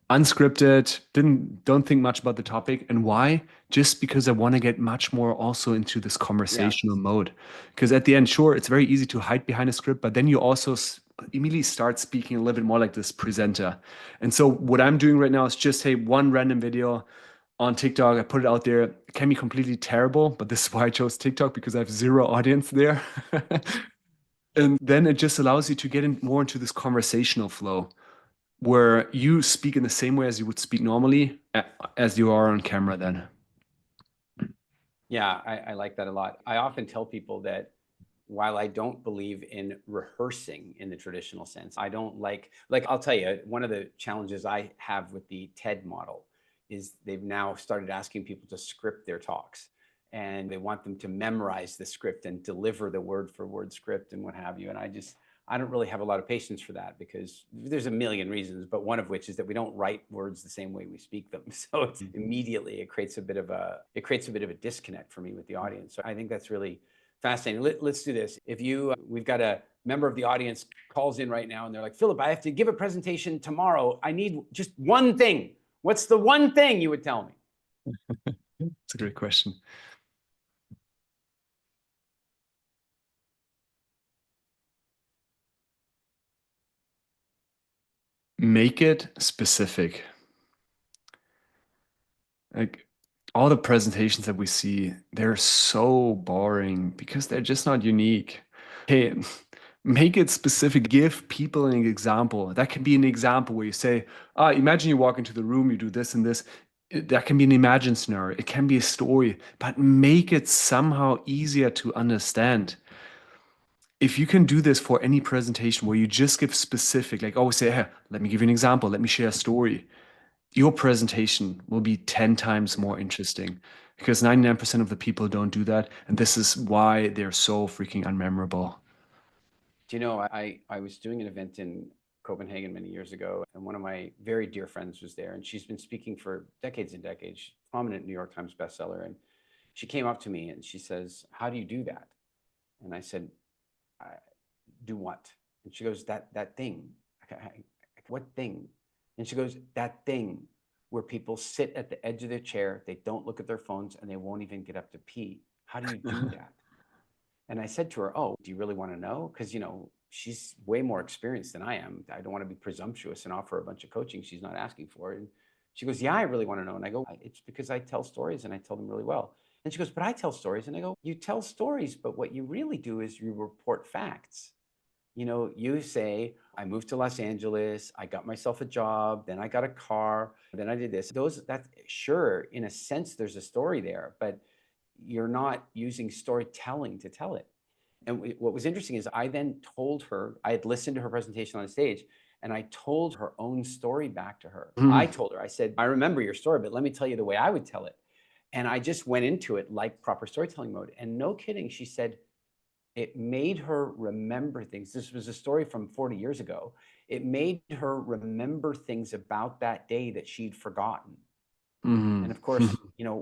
Unscripted, don't think much about the topic. And why? Just because I want to get much more also into this conversational mode. Because at the end, sure, it's very easy to hide behind a script, but then you also immediately start speaking a little bit more like this presenter. And so what I'm doing right now is just, hey, one random video on TikTok. I put it out there. It can be completely terrible, but this is why I chose TikTok, because I have zero audience there. And then it just allows you to get more into this conversational flow, where you speak in the same way as you would speak normally as you are on camera then. Yeah, I like that a lot. I often tell people that while I don't believe in rehearsing in the traditional sense, I don't like I'll tell you, one of the challenges I have with the TED model is they've now started asking people to script their talks, and they want them to memorize the script and deliver the word for word script and what have you. And I don't really have a lot of patience for that, because there's a million reasons, but one of which is that we don't write words the same way we speak them. So it's immediately it creates a bit of a disconnect for me with the audience. So I think that's really fascinating. Let's do this. If we've got a member of the audience calls in right now and they're like, Philip, I have to give a presentation tomorrow. I need just one thing. What's the one thing you would tell me? That's a great question. Make it specific. Like, all the presentations that we see, they're so boring because they're just not unique. Hey, make it specific. Give people an example. That can be an example where you say, imagine you walk into the room, you do this and this. That can be an imagined scenario. It can be a story, but make it somehow easier to understand. If you can do this for any presentation where you just give specific, like always say, hey, let me give you an example, let me share a story, your presentation will be 10 times more interesting, because 99% of the people don't do that. And this is why they're so freaking unmemorable. Do you know, I was doing an event in Copenhagen many years ago, and one of my very dear friends was there, and she's been speaking for decades and decades, prominent New York Times bestseller. And she came up to me and she says, how do you do that? And I said, do what? And she goes, that thing. What thing? And she goes, that thing where people sit at the edge of their chair, they don't look at their phones, and they won't even get up to pee. How do you do that? And I said to her, oh, do you really want to know? Because, she's way more experienced than I am. I don't want to be presumptuous and offer a bunch of coaching she's not asking for. And she goes, yeah, I really want to know. And I go, it's because I tell stories and I tell them really well. And she goes, but I tell stories. And I go, you tell stories, but what you really do is you report facts. You say, I moved to Los Angeles, I got myself a job, then I got a car, then I did this. That's sure, in a sense, there's a story there, but you're not using storytelling to tell it. And what was interesting is I then told her, I had listened to her presentation on stage, and I told her own story back to her. I told her, I said, I remember your story, but let me tell you the way I would tell it. And I just went into it like proper storytelling mode. And no kidding, she said it made her remember things. This was a story from 40 years ago. It made her remember things about that day that she'd forgotten. And of course,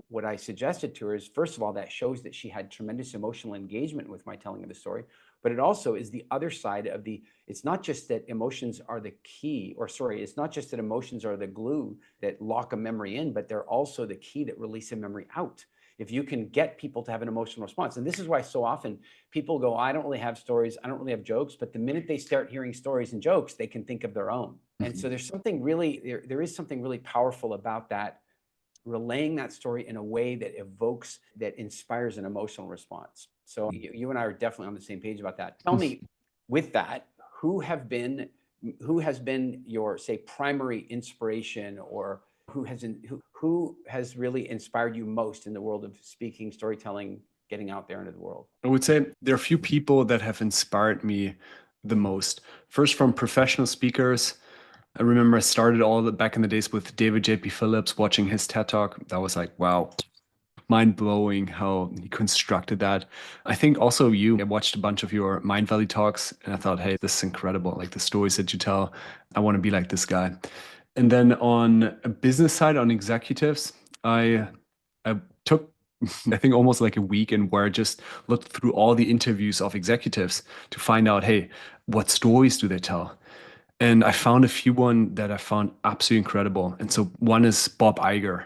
what I suggested to her is, first of all, that shows that she had tremendous emotional engagement with my telling of the story, but it also is the other side of it's not just that emotions are the key, it's not just that emotions are the glue that lock a memory in, but they're also the key that release a memory out. If you can get people to have an emotional response. And this is why so often people go, I don't really have stories, I don't really have jokes, but the minute they start hearing stories and jokes, they can think of their own. And so there's something really, there is something really powerful about that, relaying that story in a way that evokes, that inspires an emotional response. So you and I are definitely on the same page about that. Tell me, with that, who has been your, say, primary inspiration, or who has really inspired you most in the world of speaking, storytelling, getting out there into the world? I would say there are a few people that have inspired me the most. First, from professional speakers. I remember I started back in the days with David J.P. Phillips, watching his TED Talk. That was like, wow, mind blowing how he constructed that. I think also I watched a bunch of your Mind Valley talks and I thought, hey, this is incredible. Like the stories that you tell, I want to be like this guy. And then on a business side, on executives, I took I think almost like a week, and where I just looked through all the interviews of executives to find out, hey, what stories do they tell? And I found a few that I found absolutely incredible. And so one is Bob Iger.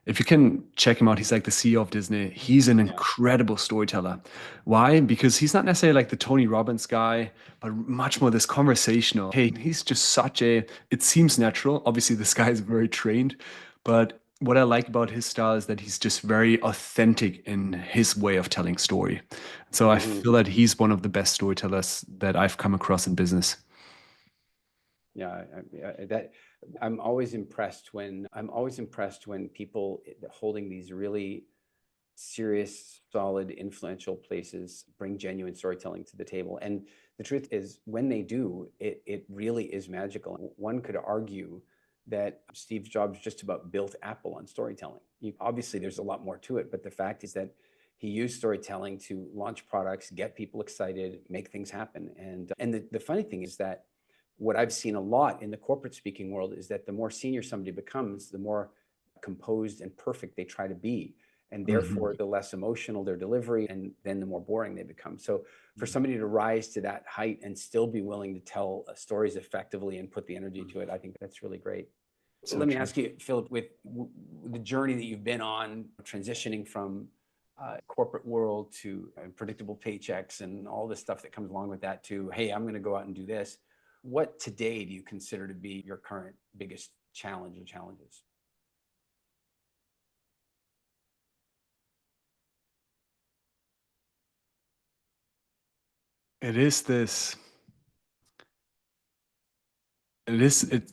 If you can check him out, he's like the CEO of Disney. He's an incredible storyteller. Why? Because he's not necessarily like the Tony Robbins guy, but much more this conversational. Hey, he's just it seems natural. Obviously, this guy is very trained, but what I like about his style is that he's just very authentic in his way of telling story. So I feel that he's one of the best storytellers that I've come across in business. Yeah, I'm always impressed when people holding these really serious, solid, influential places bring genuine storytelling to the table. And the truth is, when they do, it really is magical. One could argue that Steve Jobs just about built Apple on storytelling. Obviously, there's a lot more to it, but the fact is that he used storytelling to launch products, get people excited, make things happen. And the funny thing is that what I've seen a lot in the corporate speaking world is that the more senior somebody becomes, the more composed and perfect they try to be. And therefore, the less emotional their delivery, and then the more boring they become. So for somebody to rise to that height and still be willing to tell stories effectively and put the energy to it, I think that's really great. So let me ask you, Philip, with the journey that you've been on, transitioning from corporate world to predictable paychecks and all the stuff that comes along with that, to, hey, I'm going to go out and do this. What today do you consider to be your current biggest challenge or challenges? It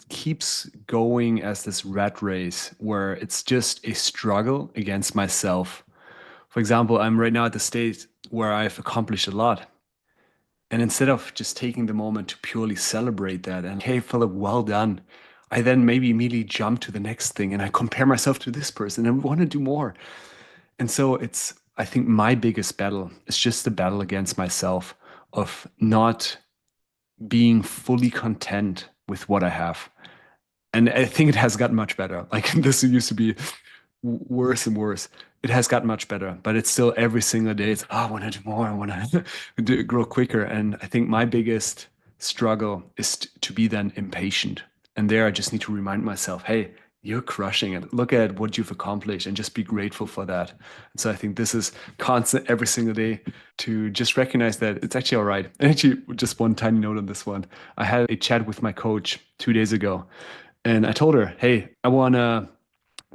keeps going as this rat race where it's just a struggle against myself. For example, I'm right now at the stage where I've accomplished a lot. And instead of just taking the moment to purely celebrate that and, hey, Philip, well done, I then maybe immediately jump to the next thing and I compare myself to this person and want to do more. And so I think my biggest battle is just the battle against myself of not being fully content with what I have. And I think it has gotten much better. Like this used to be worse and worse. It has gotten much better, but it's still every single day. It's, I want to do more. I want to grow quicker. And I think my biggest struggle is to be then impatient. And there I just need to remind myself, hey, you're crushing it. Look at what you've accomplished and just be grateful for that. And so I think this is constant every single day to just recognize that it's actually all right. And actually, just one tiny note on this one. I had a chat with my coach 2 days ago, and I told her, hey, I want to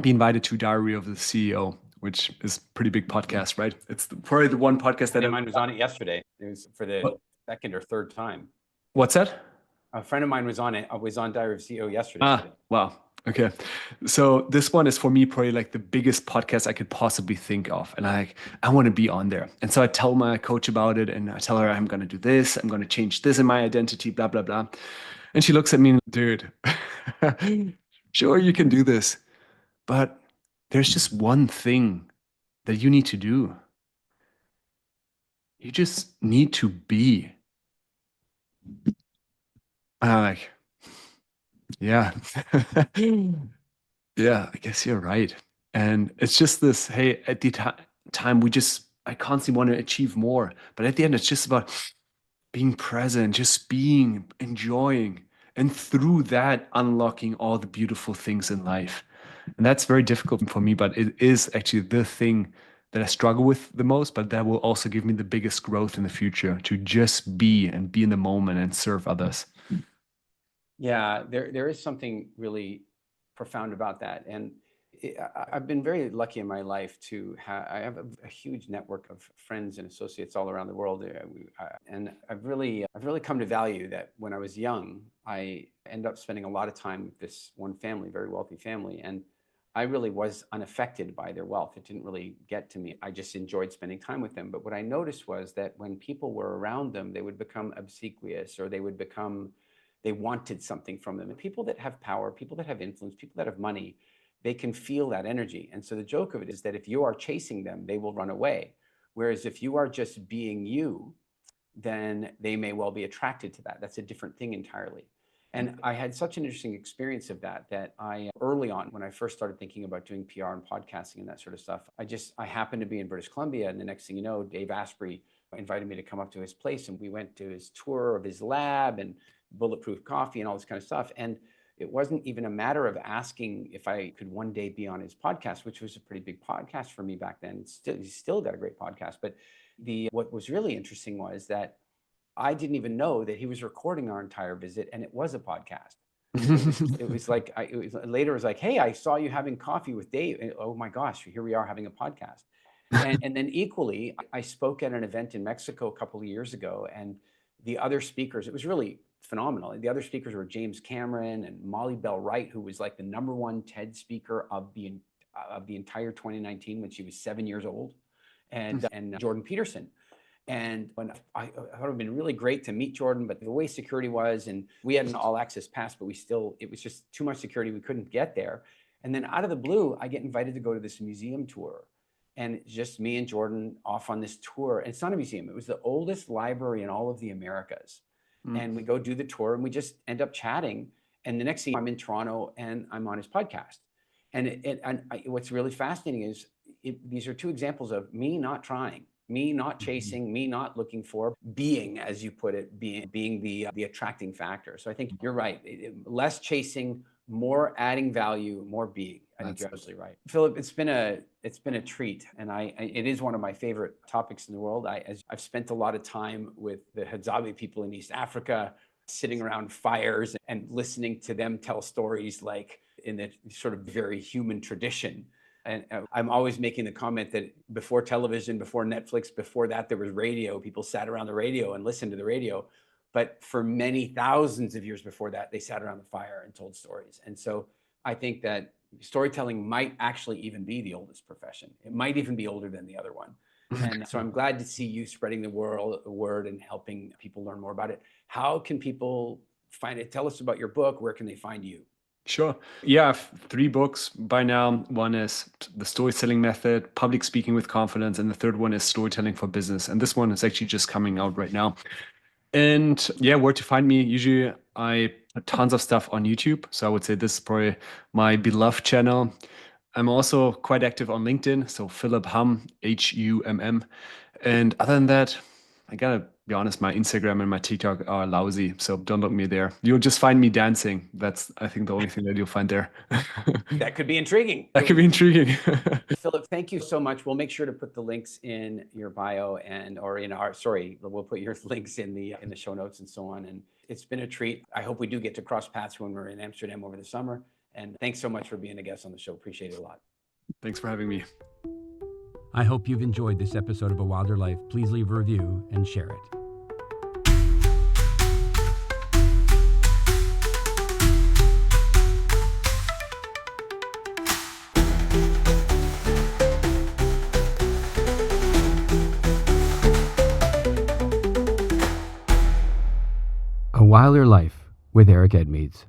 be invited to Diary of the CEO, which is a pretty big podcast, right? It's probably the one podcast that mine was on it yesterday. It was for the second or third time. What's that? A friend of mine was on it. I was on Diary of CEO yesterday. Wow. Okay. So this one is for me probably like the biggest podcast I could possibly think of. And I want to be on there. And so I tell my coach about it and I tell her I'm going to do this. I'm going to change this in my identity, blah, blah, blah. And she looks at me and, dude, sure, you can do this. But there's just one thing that you need to do. You just need to be. And I'm like, yeah. Yeah, I guess you're right. And it's just this, hey, at the time, I constantly want to achieve more. But at the end, it's just about being present, just being, enjoying, and through that, unlocking all the beautiful things in life. And that's very difficult for me, but it is actually the thing that I struggle with the most, but that will also give me the biggest growth in the future, to just be and be in the moment and serve others. Yeah, there is something really profound about that. And I've been very lucky in my life to have, I have a huge network of friends and associates all around the world. And I've really come to value that when I was young, I ended up spending a lot of time with this one family, very wealthy family. And I really was unaffected by their wealth. It didn't really get to me. I just enjoyed spending time with them. But what I noticed was that when people were around them, they would become obsequious, or they wanted something from them. And people that have power, people that have influence, people that have money, they can feel that energy. And so the joke of it is that if you are chasing them, they will run away. Whereas if you are just being you, then they may well be attracted to that. That's a different thing entirely. And I had such an interesting experience of that I early on, when I first started thinking about doing PR and podcasting and that sort of stuff, I happened to be in British Columbia, and the next thing you know, Dave Asprey invited me to come up to his place, and we went to his tour of his lab and bulletproof coffee and all this kind of stuff. And it wasn't even a matter of asking if I could one day be on his podcast, which was a pretty big podcast for me back then. He's still got a great podcast. But what was really interesting was that I didn't even know that he was recording our entire visit, and it was a podcast. It was like, later it was like, hey, I saw you having coffee with Dave. And, oh my gosh, here we are having a podcast. And then equally, I spoke at an event in Mexico a couple of years ago, and the other speakers, it was really phenomenal. The other speakers were James Cameron and Molly Bell Wright, who was like the #1 TED speaker of the entire 2019 when she was 7 years old, and Jordan Peterson. And when I thought it would have been really great to meet Jordan, but the way security was, and we had an all access pass, but it was just too much security. We couldn't get there. And then out of the blue, I get invited to go to this museum tour. And it's just me and Jordan off on this tour. And it's not a museum. It was the oldest library in all of the Americas. And we go do the tour, and we just end up chatting. And the next thing, I'm in Toronto and I'm on his podcast. And what's really fascinating is these are two examples of me not trying, me not chasing, me not looking for, being, as you put it, being the attracting factor. So I think you're right. Less chasing, more adding value, more being. I think you're absolutely right. Philip, it's been a treat, and it is one of my favorite topics in the world. I've spent a lot of time with the Hadzabe people in East Africa, sitting around fires and listening to them tell stories like in the sort of very human tradition. And I'm always making the comment that before television, before Netflix, before that, there was radio. People sat around the radio and listened to the radio. But for many thousands of years before that, they sat around the fire and told stories. And so I think that storytelling might actually even be the oldest profession. It might even be older than the other one. And so I'm glad to see you spreading the word and helping people learn more about it. How can people find it? Tell us about your book. Where can they find you? Sure. Yeah, I have 3 books by now. One is The Storytelling Method, Public Speaking with Confidence, and the third one is Storytelling for Business. And this one is actually just coming out right now. And yeah, where to find me? Usually I put tons of stuff on YouTube. So I would say this is probably my beloved channel. I'm also quite active on LinkedIn. So Philipp Humm, Humm. And other than that, I gotta be honest, my Instagram and my TikTok are lousy. So don't look me there. You'll just find me dancing. That's, I think, the only thing that you'll find there. That could be intriguing. That could be intriguing. Philip, thank you so much. We'll make sure to put the links in your bio we'll put your links in the show notes and so on. And it's been a treat. I hope we do get to cross paths when we're in Amsterdam over the summer. And thanks so much for being a guest on the show. Appreciate it a lot. Thanks for having me. I hope you've enjoyed this episode of A Wilder Life. Please leave a review and share it. A Wilder Life with Eric Edmeades.